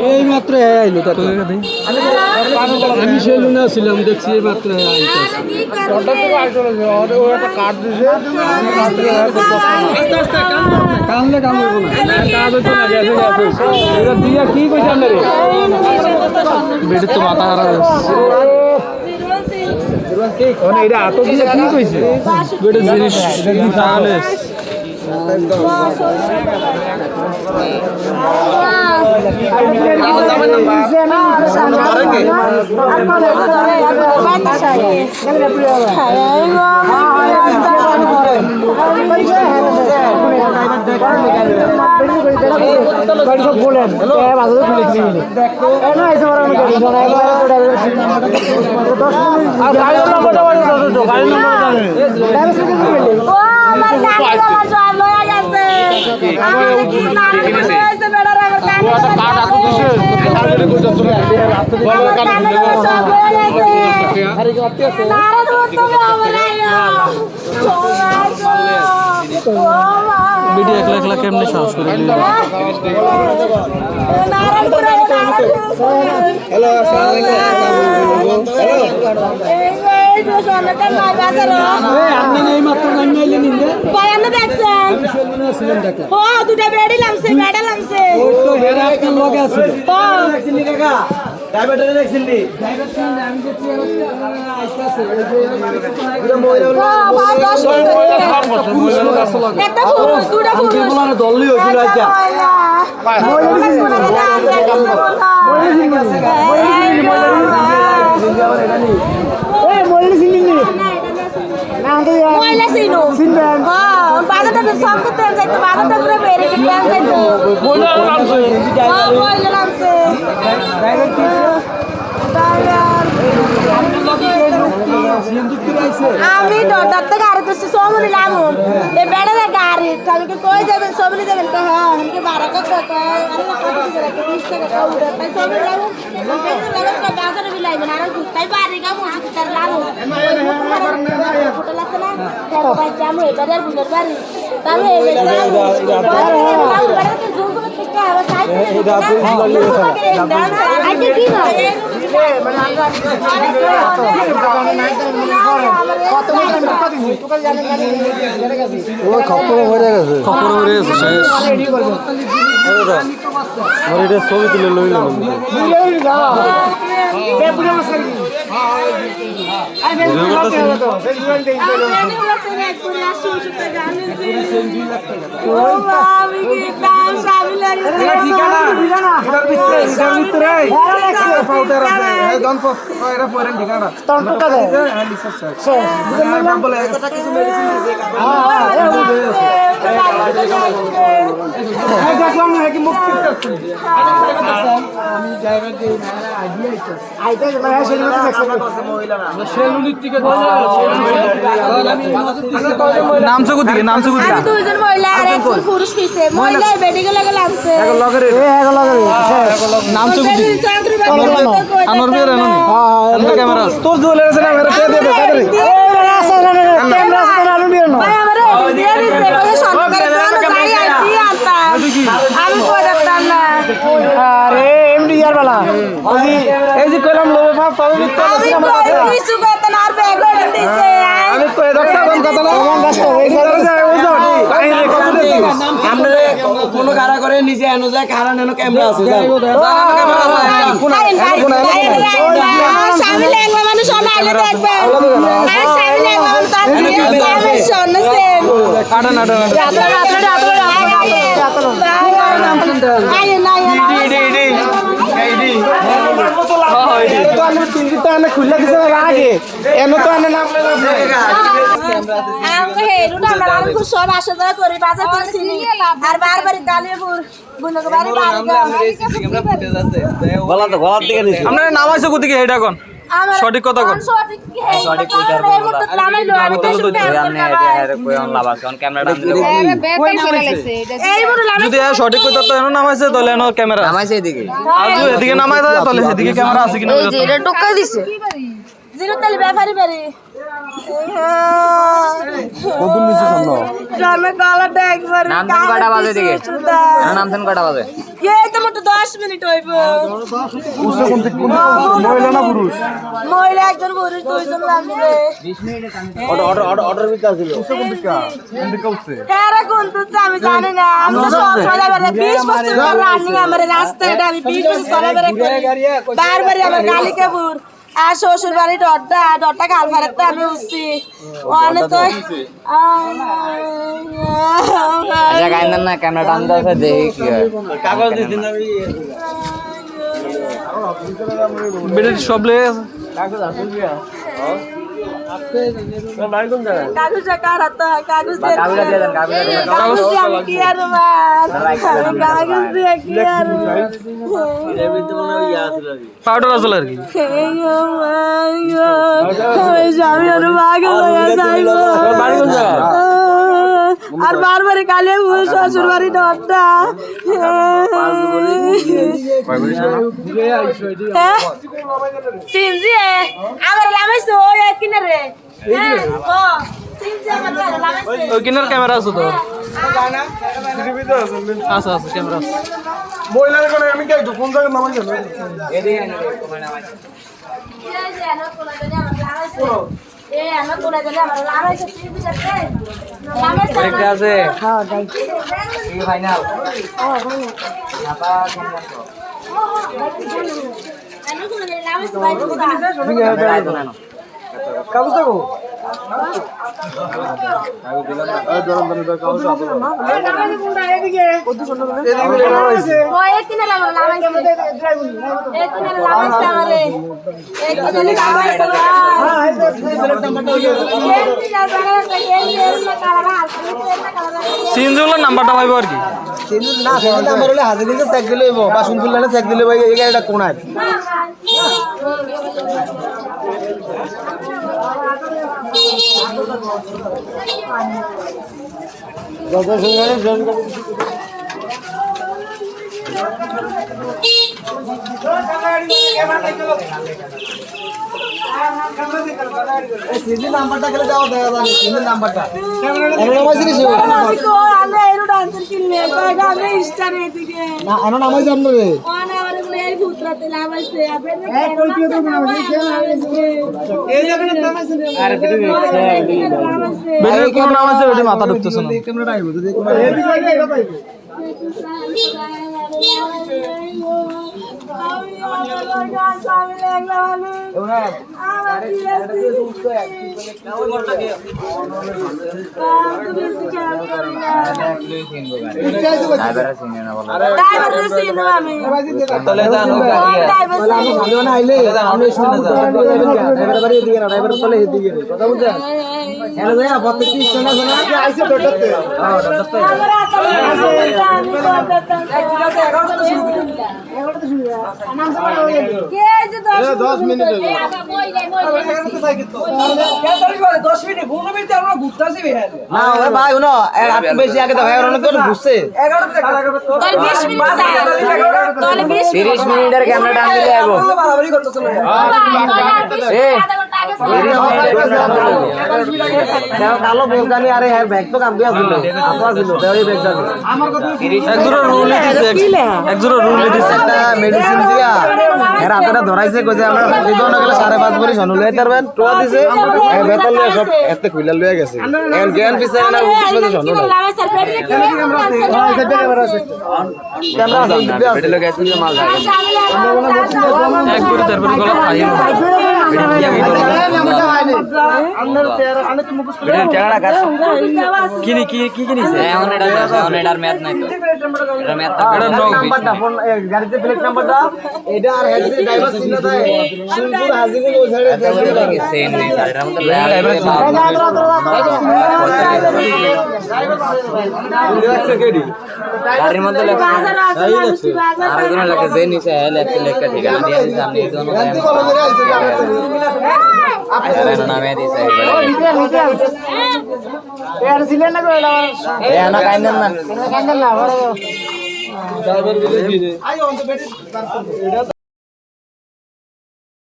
এই মাত্র আইলো তাতে আমি সেলুনে ছিলাম দেখছি এই মাত্র কানলে কাম করবো না কাজ হচ্ছে না গেছে গেছে এটা দিয়া কি কইছে আপনারে বেডে তো মাথা খারাপ মানে এটা আতো দিয়ে কি কইছে বেডে জিনিস তাহলে ভিডিও একলা একলা কেমনে সাহস করে হ্যালো আপনি এই মাত্র গান নাইলে নিন্দে বায়ান দেখছেন ছিলেন দেখা ও দুটা বেডি লামছে বেডা লামছে ও তো হেরা আপনার লগে আছে দেখছেন নি কাকা ডায়াবেটিস দেখছেন নি আমি দেখছি আইসা আছে একটা ফুল দুটা ফুল বলার দলই হইছিল আচ্ছা মহিলা সিনো বাজারটা সব করতে যাইতো বাজারটা পুরো বেড়ে গেছে যাইতো মহিলা নামছে আমি ডটার থেকে আরে তো সব নিলাম এ বেড়ে না গাড়ি আমি কই যাবেন সব নিয়ে যাবেন তো হ্যাঁ আমি 12 টাকা আরে না কত দিছে রাখে 20 টাকা উড়ে তাই সব নিলাম বাজারে বিলাইবেন আর তাই বাড়ি গা মুজি তার লাভ ফটো লাগছে না বড় ভাই জামু এবারে আর বুনের বাড়ি তাহলে এই ছবি তুলে লইলাম নামছো কোথেকে নামছো কোথেকে আমি দুইজন মহিলা আর একজন পুরুষ পিছে মহিলা বেডিকে লাগে লাগছে নামছো কোথেকে আনোর বের আনো আমরা ক্যামেরা তোর জলে আছে না মেরে দে দে কাদের ক্যামেরা আছে না আলু বের না ভাই আমারে দিয়ে দিছে কই সরকার কোন যাই আইতি আনতা আমি কই দেখতাম না আরে এমডি ইয়ার বালা ওজি এই যে কইলাম লোবে ভাব তবে মিথ্যা আছে আমার কাছে আমি কিছু করতে না আর ব্যাগ করে দিছে আমি কই দেখছ কোন কথা না আমার ব্যস্ত এই ধরে যায় ওই যাও কাহিনী কত দিন আমরা কোনো কারা করে নিচে এনো যায় কারণ এনো ক্যামেরা আছে যাও ক্যামেরা আছে কোন স্বামী লেগলা মানুষ আইলে দেখবে আর স্বামী লেগলা মানুষ তার আমি শুনছেন আড়া না আইলে না তো আমি তিনটা আনে খুলে দিছে আগে এনো তো আনে নাম আমাকে হেরুটা আমরা খুব সব আসা যাওয়া করি বাজার করছি আর বারবার গালিপুর বুনকে বাড়ি আমরা নামাইছো কোথেকে এটা কোন সঠিক কথা কোন সঠিক কথা নামাইলো আমি তো যদি সঠিক কথা তো এনো নামাইছে তাহলে এনো ক্যামেরা নামাইছে এদিকে আর যদি এদিকে নামাই দেয় তাহলে এদিকে ক্যামেরা আছে কিনা এই যে এটা টক্কা দিছে জিরো তালি ব্যাপারি বাড়ি কতদূর নিচে সামনে জামে গলাটা একবার নামছেন কটা বাজে দিকে নামছেন কটা বাজে এই তো মোট 10 মিনিট হইব উঠছে কোন দিক মহিলা না পুরুষ মহিলা একজন পুরুষ দুইজন নামছে অর্ডার ভিতরে আছিল উঠছে কোন দিক উঠছে এরা কোন তো আমি জানি না আমি তো সব সময় বেরে 20 বছর ধরে রানিং আমার রাস্তাটা আমি 20 বছর চলা বেরে বারবার আমার কালিকাপুর আর শ্বশুর বাড়ি ডটটা কালভারেতে আমি উঠছি অনেক তো আচ্ছা কাইন্দান না ক্যামেরা টান দাও দেখি কি হয় কাগজ দিছেন আমি বেড়ে সব লেগে গেছে কাগজ আছে কি কাগজ কারাতে কাগজ কাগজ দিয়ে দেন কাগজ দিয়ে দেন কাগজ দিয়ে আমি কি আর মার কাগজ দিয়ে কি আর এর ভিতরে মনে হয় ইয়া আছিল আর কি পাউডার আসলে আর কি আমি আর মাকে লয়ে যাইবো বাড়ি কোন জায়গা আর বারবার কালে শ্বশুর বাড়ি ডটটা সিনজি আমার লামাইছে ওই কিনারে ও সিনজি আমার লামাইছে ওই কিনার ক্যামেরা আছে তো আচ্ছা আচ্ছা ক্যামেরা আছে মহিলার কোনে আমি কি কোন জায়গায় নামাই যাবে এদিকে কমাই নামাই এ আমরা তোলা গেলে আমার লামাইছে সিনজি যাচ্ছে লামাইছে দেখতে আছে হ্যাঁ এই ফাইনাল নাপা কেমন তো আমি তোলা গেলে লামাইছে ভাই তোলা আইতো না কাগজ দেখো সিনজুলার নাম্বারটা পাইবো আর কি না সেদিন নাম্বার হলে হাজির দিতে চেক দিলে হইব বা শুনফুল্লানে চেক দিলে ভাই এই গাড়িটা কোনায় নাম্বারটা খেলে যাওয়া দেখা যায় সিনের নাম্বারটা না আমার নামাই জানো রে বেড়ে কোন নাম আছে ওটা মাথা ঢুকতেছে না ক্যামেরাটা আইবো যদি কোনো ড্রাইভার সিনে না বলো তাহলে জানো আমি না আইলে আমি ড্রাইভার বাড়ি এদিকে না ড্রাইভার চলে এদিকে কথা বুঝছেন এনে যায় প্রত্যেকটি স্টেশন আছে না আইছে ডটতে হ্যাঁ ডটতে না ওরে ভাই শুনো আপনি বেশি আগে তো ভাই অনেক করে বুঝছে 30 মিনিটের ক্যামেরা টান দিলে আইবো কালো ব্যাগ জানি আরে হ্যাঁ ব্যাগ তো কাম দিয়া ছিল আপা ছিল ওই ব্যাগ জানি একজোড়া রুল দিছে একজোড়া রুল দিছে একটা মেডিসিন দিয়া এর হাতটা ধরাইছে কইছে আমরা দিদন গেলে 5.5 ভরি সনু লই তারবেন টোয়া দিছে এ বেতন লই সব এতে কইলা লইয়া গেছে এন জ্ঞান পিছে না 20 বছর সনু ক্যামেরা আছে বেটে লোক এত মাল যায় এক করে তারপর গলা খাই কিনি কি কি কিনিছে এখন এটার ম্যাথ নাই তো এটা ম্যাথ এটা নাম্বারটা ফোন গাড়িতে প্লেট নাম্বারটা এটা আর হেড ড্রাইভার ছিল তাই সুনপুর হাজির ওই সাইডে সেম নেই গাড়িটার মধ্যে গাড়ির মধ্যে লেখা আরেকজন লেখা যে নিচে লেখা ঠিকানা দিয়ে দিচ্ছে আপনি এই জন্য নামে দিছে না কাইন্দেন না